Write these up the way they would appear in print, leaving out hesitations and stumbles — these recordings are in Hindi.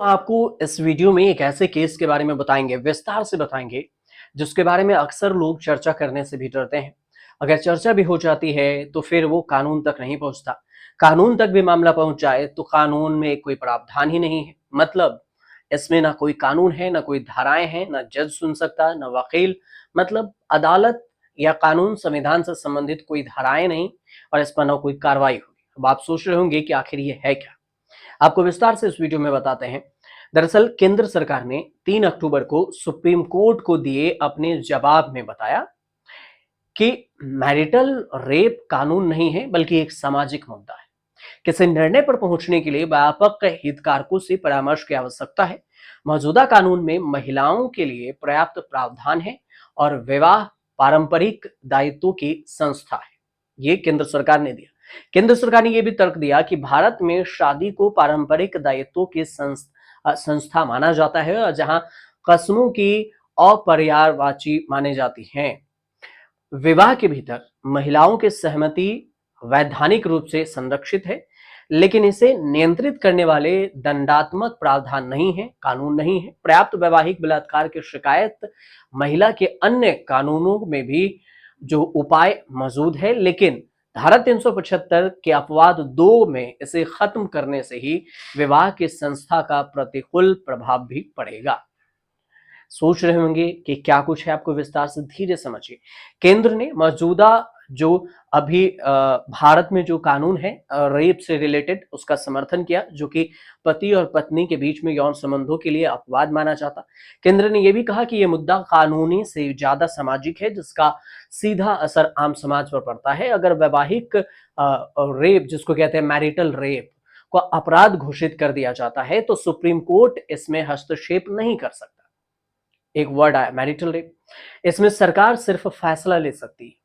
आपको इस वीडियो में एक ऐसे केस के बारे में बताएंगे, विस्तार से बताएंगे, जिसके बारे में अक्सर लोग चर्चा करने से भी डरते हैं। अगर चर्चा भी हो जाती है तो फिर वो कानून तक नहीं पहुंचता। कानून तक भी मामला पहुंच जाए तो कानून में कोई प्रावधान ही नहीं है। मतलब इसमें ना कोई कानून है, ना कोई धाराएं हैं, ना जज सुन सकता, ना वकील। मतलब अदालत या कानून, संविधान से संबंधित कोई धाराएं नहीं, और इस पर ना कोई कार्रवाई होगी। अब आप सोच रहे होंगे कि आखिर ये है क्या। आपको विस्तार से इस वीडियो में बताते हैं। दरअसल केंद्र सरकार ने 3 अक्टूबर को सुप्रीम कोर्ट को दिए अपने जवाब में बताया कि मैरिटल रेप कानून नहीं है, बल्कि एक सामाजिक मुद्दा है। किसी निर्णय पर पहुंचने के लिए व्यापक हितधारकों से परामर्श की आवश्यकता है। मौजूदा कानून में महिलाओं के लिए पर्याप्त प्रावधान है और विवाह पारंपरिक दायित्वों की संस्था है। ये केंद्र सरकार ने दिया। केंद्र सरकार ने यह भी तर्क दिया कि भारत में शादी को पारंपरिक दायित्वों की संस्था माना जाता है, और जहां कस्मों की अपर्यायवाची माने जाती हैं। विवाह के भीतर महिलाओं की सहमति वैधानिक रूप से संरक्षित है, लेकिन इसे नियंत्रित करने वाले दंडात्मक प्रावधान नहीं है, कानून नहीं है। पर्याप्त वैवाहिक बलात्कार की शिकायत महिला के अन्य कानूनों में भी जो उपाय मौजूद है, लेकिन धारा 375 के अपवाद 2 में इसे खत्म करने से ही विवाह की संस्था का प्रतिकूल प्रभाव भी पड़ेगा। सोच रहे होंगे कि क्या कुछ है, आपको विस्तार से धीरे समझिए। केंद्र ने मौजूदा जो अभी भारत में जो कानून है रेप से रिलेटेड, उसका समर्थन किया, जो कि पति और पत्नी के बीच में यौन संबंधों के लिए अपवाद माना जाता। केंद्र ने यह भी कहा कि यह मुद्दा कानूनी से ज्यादा सामाजिक है, जिसका सीधा असर आम समाज पर पड़ता है। अगर वैवाहिक रेप, जिसको कहते हैं मैरिटल रेप, को अपराध घोषित कर दिया जाता है तो सुप्रीम कोर्ट इसमें हस्तक्षेप नहीं कर सकता। एक वर्ड आया, मैरिटल रेप। इसमें सरकार सिर्फ फैसला ले सकती है।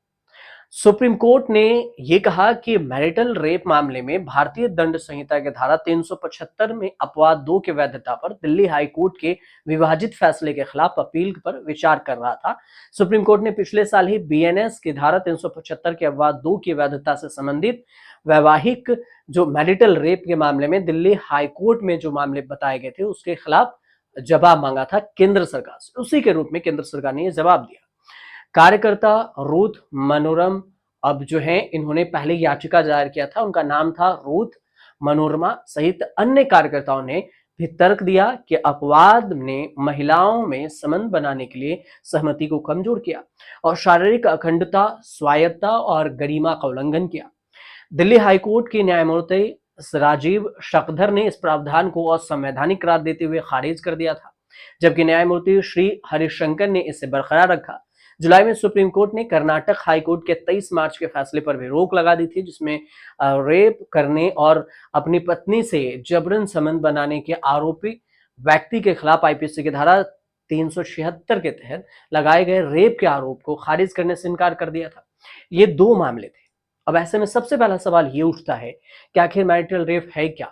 सुप्रीम कोर्ट ने यह कहा कि मैरिटल रेप मामले में भारतीय दंड संहिता के धारा 375 में अपवाद 2 की वैधता पर दिल्ली हाई कोर्ट के विभाजित फैसले के खिलाफ अपील पर विचार कर रहा था। सुप्रीम कोर्ट ने पिछले साल ही बीएनएस की धारा 375 के अपवाद 2 की वैधता से संबंधित वैवाहिक जो मैरिटल रेप के मामले में दिल्ली हाई कोर्ट में जो मामले बताए गए थे, उसके खिलाफ जवाब मांगा था केंद्र सरकार से। उसी के रूप में केंद्र सरकार ने यह जवाब दिया। कार्यकर्ता रूथ मनोरम अब जो है, इन्होंने पहले याचिका दायर किया था। उनका नाम था रूथ मनोरमा सहित अन्य कार्यकर्ताओं ने भी तर्क दिया कि अपवाद ने महिलाओं में संबंध बनाने के लिए सहमति को कमजोर किया और शारीरिक अखंडता, स्वायत्ता और गरिमा का उल्लंघन किया। दिल्ली हाईकोर्ट के न्यायमूर्ति राजीव शकधर ने इस प्रावधान को असंवैधानिक करार देते हुए खारिज कर दिया था, जबकि न्यायमूर्ति श्री हरिशंकर ने इसे बरकरार रखा। जुलाई में सुप्रीम कोर्ट ने कर्नाटक हाईकोर्ट के 23 मार्च के फैसले पर भी रोक लगा दी थी, जिसमें रेप करने और अपनी पत्नी से जबरन संबंध बनाने के आरोपी व्यक्ति के खिलाफ आईपीसी की धारा 376 के तहत लगाए गए रेप के आरोप को खारिज करने से इनकार कर दिया था। ये 2 मामले थे। अब ऐसे में सबसे पहला सवाल ये उठता है कि आखिर मैरिटल रेप है क्या?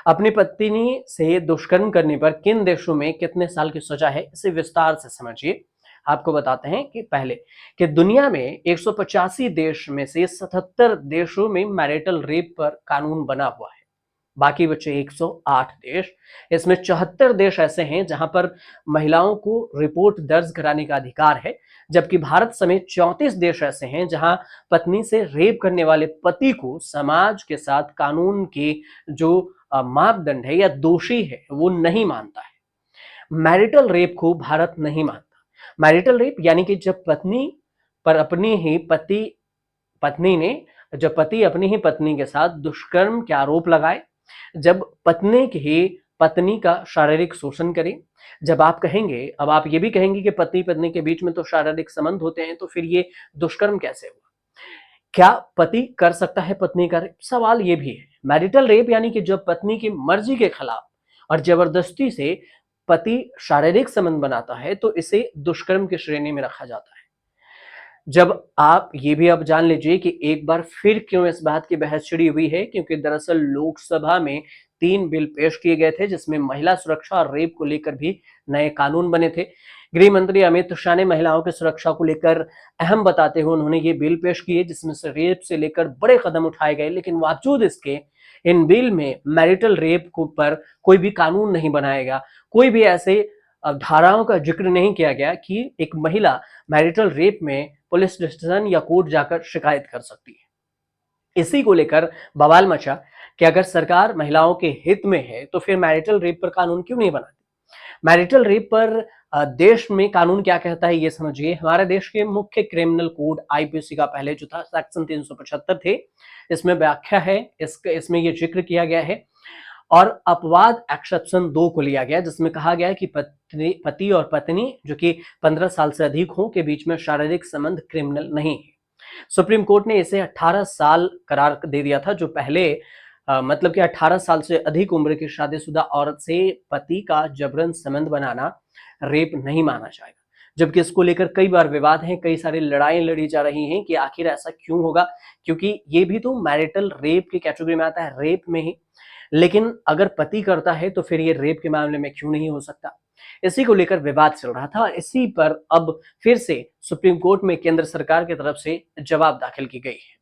अपनी पत्नी से दुष्कर्म करने पर किन देशों में कितने साल की सजा है, इसे विस्तार से समझिए। आपको बताते हैं कि पहले कि दुनिया में 185 देश में से 77 देशों में मैरिटल रेप पर कानून बना हुआ है। बाकी बचे 108 देश। इसमें 74 देश ऐसे हैं जहां पर महिलाओं को रिपोर्ट दर्ज कराने का अधिकार है, जबकि भारत समेत 34 देश ऐसे हैं जहां पत्नी से रेप करने वाले पति को समाज के साथ कानून के जो मापदंड है या दोषी है वो नहीं मानता है। मैरिटल रेप को भारत नहीं मानता। मैरिटल रेप यानी कि जब पत्नी पर अपनी ही पत्नी ने जब पति अपनी ही पत्नी के साथ दुष्कर्म के आरोप लगाए, जब पत्नी की ही पत्नी का शारीरिक शोषण करे। जब आप कहेंगे, अब आप ये भी कहेंगे कि पति पत्नी के बीच में तो शारीरिक संबंध होते हैं, तो फिर ये दुष्कर्म कैसे हुआ? क्या पति कर सकता है पत्नी का रेप? सवाल ये भी है। मैरिटल रेप यानी कि जब पत्नी की मर्जी के खिलाफ और जबरदस्ती से पति शारीरिक संबंध बनाता है, तो इसे दुष्कर्म की श्रेणी में रखा जाता है। जब आप ये भी अब जान लीजिए कि एक बार फिर क्यों इस बात की बहस छिड़ी हुई है, क्योंकि दरअसल लोकसभा में 3 बिल पेश किए गए थे, जिसमें महिला सुरक्षा और रेप को लेकर भी नए कानून बने थे। गृह मंत्री अमित शाह ने महिलाओं की सुरक्षा को लेकर अहम बताते हुए उन्होंने ये बिल पेश किए, जिसमें से रेप से लेकर बड़े कदम उठाए गए। लेकिन बावजूद इसके इन बिल में मैरिटल रेप को पर कोई भी कानून नहीं बनाएगा, कोई भी ऐसे धाराओं का जिक्र नहीं किया गया कि एक महिला मैरिटल रेप में पुलिस स्टेशन या कोर्ट जाकर शिकायत कर सकती है। इसी को लेकर बवाल मचा कि अगर सरकार महिलाओं के हित में है तो फिर मैरिटल रेप पर कानून क्यों नहीं बनाती। मैरिटल रेप पर देश में कानून क्या कहता है ये समझिए। हमारे देश के मुख्य क्रिमिनल कोड आईपीसी का पहले जो था सेक्शन 375 थे, इसमें व्याख्या है, इसमें ये जिक्र किया गया है और अपवाद एक्सेप्शन 2 को लिया गया, जिसमें कहा गया है कि पति और पत्नी जो कि 15 साल से अधिक हो के बीच में शारीरिक संबंध क्रिमिनल नहीं है। सुप्रीम कोर्ट ने इसे 18 साल करार दे दिया था, जो पहले मतलब कि 18 साल से अधिक उम्र की शादीशुदा औरत से पति का जबरन संबंध बनाना रेप नहीं माना जाएगा। जबकि इसको लेकर कई बार विवाद हैं, कई सारी लड़ाई लड़ी जा रही हैं कि आखिर ऐसा क्यों होगा, क्योंकि ये भी तो मैरिटल रेप की कैटेगरी में आता है, रेप में ही। लेकिन अगर पति करता है तो फिर ये रेप के मामले में क्यों नहीं हो सकता। इसी को लेकर विवाद चल रहा था और इसी पर अब फिर से सुप्रीम कोर्ट में केंद्र सरकार की तरफ से जवाब दाखिल की गई है।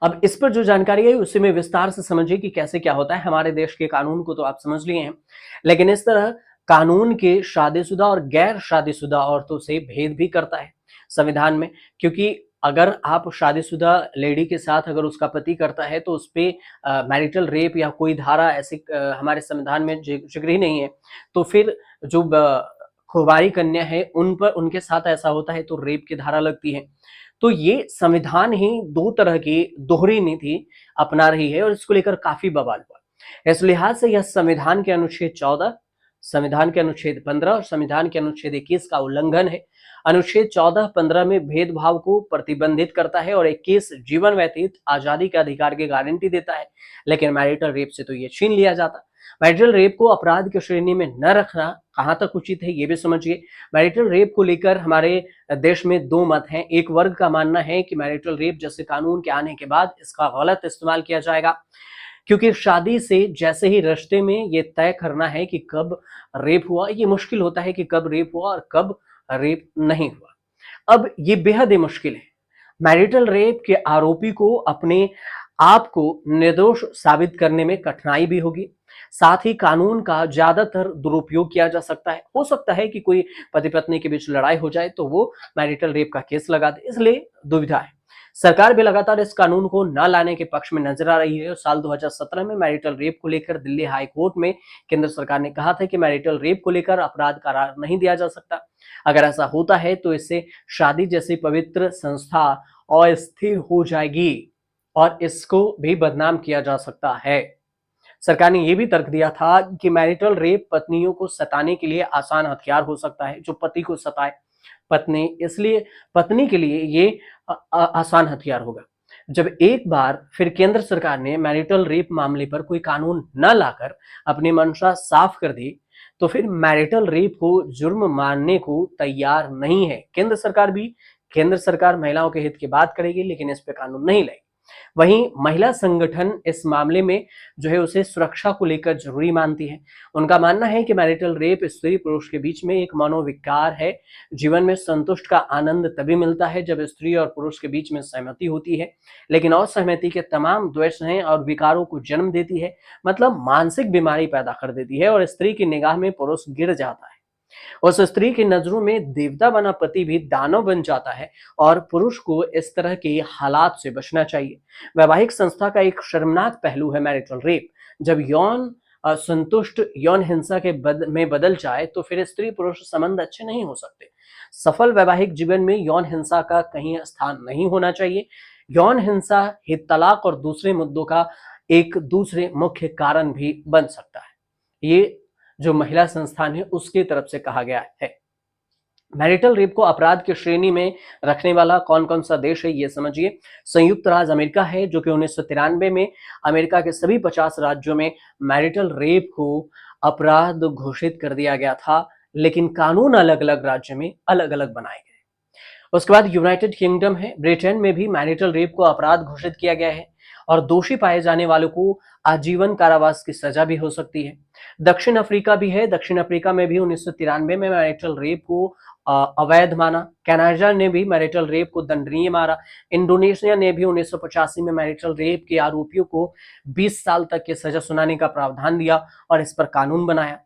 अब इस पर जो जानकारी है उसी में विस्तार से समझिए कि कैसे क्या होता है। हमारे देश के कानून को तो आप समझ लिए हैं, लेकिन इस तरह कानून के शादीशुदा और गैर शादीशुदा औरतों से भेद भी करता है संविधान में, क्योंकि अगर आप शादीशुदा लेडी के साथ अगर उसका पति करता है तो उस पे मैरिटल रेप या कोई धारा ऐसी हमारे संविधान में जिक्र ही नहीं है। तो फिर जो कुंवारी कन्या है उन पर उनके साथ ऐसा होता है तो रेप की धारा लगती है। तो ये संविधान ही दो तरह की दोहरी नीति अपना रही है और इसको लेकर काफी बवाल हुआ। इस लिहाज से यह संविधान के अनुच्छेद 14, संविधान के अनुच्छेद 15 और संविधान के अनुच्छेद 21 का उल्लंघन है। अनुच्छेद 14-15 में भेदभाव को प्रतिबंधित करता है और 21 जीवन व्यतीत आजादी के अधिकार की गारंटी देता है, लेकिन मैरिटल रेप से तो ये छीन लिया जाता। मैरिटल रेप को अपराध की श्रेणी में न रखना कहां तक उचित है ये भी समझिए। मैरिटल रेप को लेकर हमारे देश में दो मत हैं। एक वर्ग का मानना है कि मैरिटल रेप जैसे कानून के आने के बाद इसका गलत इस्तेमाल किया जाएगा, क्योंकि शादी से जैसे ही रिश्ते में ये तय करना है कि कब रेप हुआ, ये मुश्किल होता है कि कब रेप हुआ और कब रेप नहीं हुआ। अब ये बेहद ही मुश्किल है। मैरिटल रेप के आरोपी को अपने आप को निर्दोष साबित करने में कठिनाई भी होगी, साथ ही कानून का ज्यादातर दुरुपयोग किया जा सकता है। हो सकता है कि कोई पति पत्नी के बीच लड़ाई हो जाए तो वो मैरिटल रेप का केस लगा दे, इसलिए दुविधा है। सरकार भी लगातार इस कानून को न लाने के पक्ष में नजर आ रही है। साल 2017 में मैरिटल रेप को लेकर दिल्ली हाई कोर्ट में केंद्र सरकार ने कहा था कि मैरिटल रेप को लेकर अपराध करार नहीं दिया जा सकता। अगर ऐसा होता है तो इससे शादी जैसी पवित्र संस्था अस्थिर हो जाएगी और इसको भी बदनाम किया जा सकता है। सरकार ने यह भी तर्क दिया था कि मैरिटल रेप पत्नियों को सताने के लिए आसान हथियार हो सकता है, जो पति को सताए पत्नी, इसलिए पत्नी के लिए ये आसान हथियार होगा। जब एक बार फिर केंद्र सरकार ने मैरिटल रेप मामले पर कोई कानून न लाकर अपनी मंशा साफ कर दी, तो फिर मैरिटल रेप को जुर्म मानने को तैयार नहीं है। केंद्र सरकार महिलाओं के हित की बात करेगी, लेकिन इस पे कानून नहीं लाएगी। वहीं महिला संगठन इस मामले में जो है उसे सुरक्षा को लेकर जरूरी मानती है। उनका मानना है कि मैरिटल रेप स्त्री पुरुष के बीच में एक मनोविकार है। जीवन में संतुष्ट का आनंद तभी मिलता है जब स्त्री और पुरुष के बीच में सहमति होती है, लेकिन असहमति के तमाम द्वेष हैं और विकारों को जन्म देती है, मतलब मानसिक बीमारी पैदा कर देती है और स्त्री की निगाह में पुरुष गिर जाता है। उस स्त्री की नजरों में देवता बना पति भी दानव बन जाता है और पुरुष को इस तरह के हालात से बचना चाहिए। वैवाहिक संस्था का एक शर्मनाक पहलू है मैरिटल रेप। जब यौन संतुष्ट यौन हिंसा में बदल जाए तो फिर स्त्री पुरुष संबंध अच्छे नहीं हो सकते। सफल वैवाहिक जीवन में यौन हिंसा का कहीं स्थान नहीं होना चाहिए। यौन हिंसा ही तलाक और दूसरे मुद्दों का एक दूसरे मुख्य कारण भी बन सकता है। ये जो महिला संस्थान है उसकी तरफ से कहा गया है। मैरिटल रेप को अपराध की श्रेणी में रखने वाला कौन कौन सा देश है ये समझिए। संयुक्त राज्य अमेरिका है, जो कि 1993 में अमेरिका के सभी 50 राज्यों में मैरिटल रेप को अपराध घोषित कर दिया गया था, लेकिन कानून अलग अलग राज्य में अलग अलग बनाए गए। उसके बाद यूनाइटेड किंगडम है, ब्रिटेन में भी मैरिटल रेप को अपराध घोषित किया गया है और दोषी पाए जाने वालों को आजीवन कारावास की सजा भी हो सकती है। दक्षिण अफ्रीका भी है, दक्षिण अफ्रीका में भी 1993 में मैरिटल रेप को अवैध माना। कनाडा ने भी मैरिटल रेप को दंडनीय माना। इंडोनेशिया ने भी 1985 में मैरिटल रेप के आरोपियों को 20 साल तक की सजा सुनाने का प्रावधान दिया और इस पर कानून बनाया।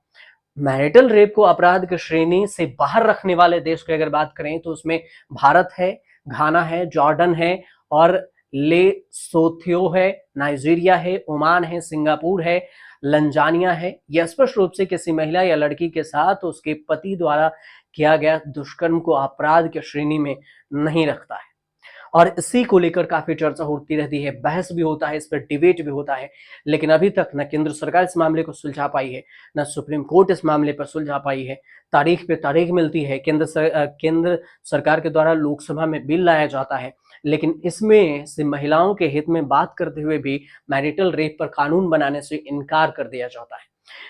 मैरिटल रेप को अपराध की श्रेणी से बाहर रखने वाले देश की अगर बात करें तो उसमें भारत है, घाना है, जॉर्डन है और लेसोथो है, नाइजीरिया है, ओमान है, सिंगापुर है, लंजानिया है। यह स्पष्ट रूप से किसी महिला या लड़की के साथ उसके पति द्वारा किया गया दुष्कर्म को अपराध की श्रेणी में नहीं रखता है। और इसी को लेकर काफी चर्चा होती रहती है, बहस भी होता है, इस पर डिबेट भी होता है, लेकिन अभी तक न केंद्र सरकार इस मामले को सुलझा पाई है, न सुप्रीम कोर्ट इस मामले पर सुलझा पाई है। तारीख पे तारीख मिलती है, केंद्र सरकार के द्वारा लोकसभा में बिल लाया जाता है, लेकिन इसमें से महिलाओं के हित में बात करते हुए भी मैरिटल रेप पर कानून बनाने से इनकार कर दिया जाता है,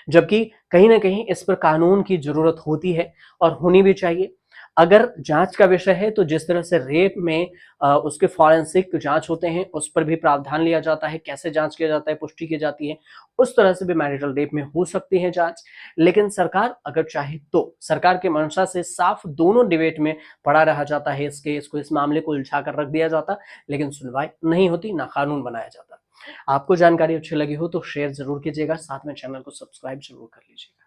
जबकि कहीं ना कहीं इस पर कानून की जरूरत होती है और होनी भी चाहिए। अगर जांच का विषय है तो जिस तरह से रेप में उसके फॉरेंसिक जांच होते हैं उस पर भी प्रावधान लिया जाता है, कैसे जांच किया जाता है, पुष्टि की जाती है, उस तरह से भी मैरिटल रेप में हो सकती है जांच। लेकिन सरकार अगर चाहे तो सरकार के मंशा से साफ दोनों डिबेट में पड़ा रहा जाता है, इस केस को, इस मामले को उलझा कर रख दिया जाता, लेकिन सुनवाई नहीं होती, ना कानून बनाया जाता। आपको जानकारी अच्छी लगी हो तो शेयर जरूर कीजिएगा, साथ में चैनल को सब्सक्राइब जरूर कर लीजिए।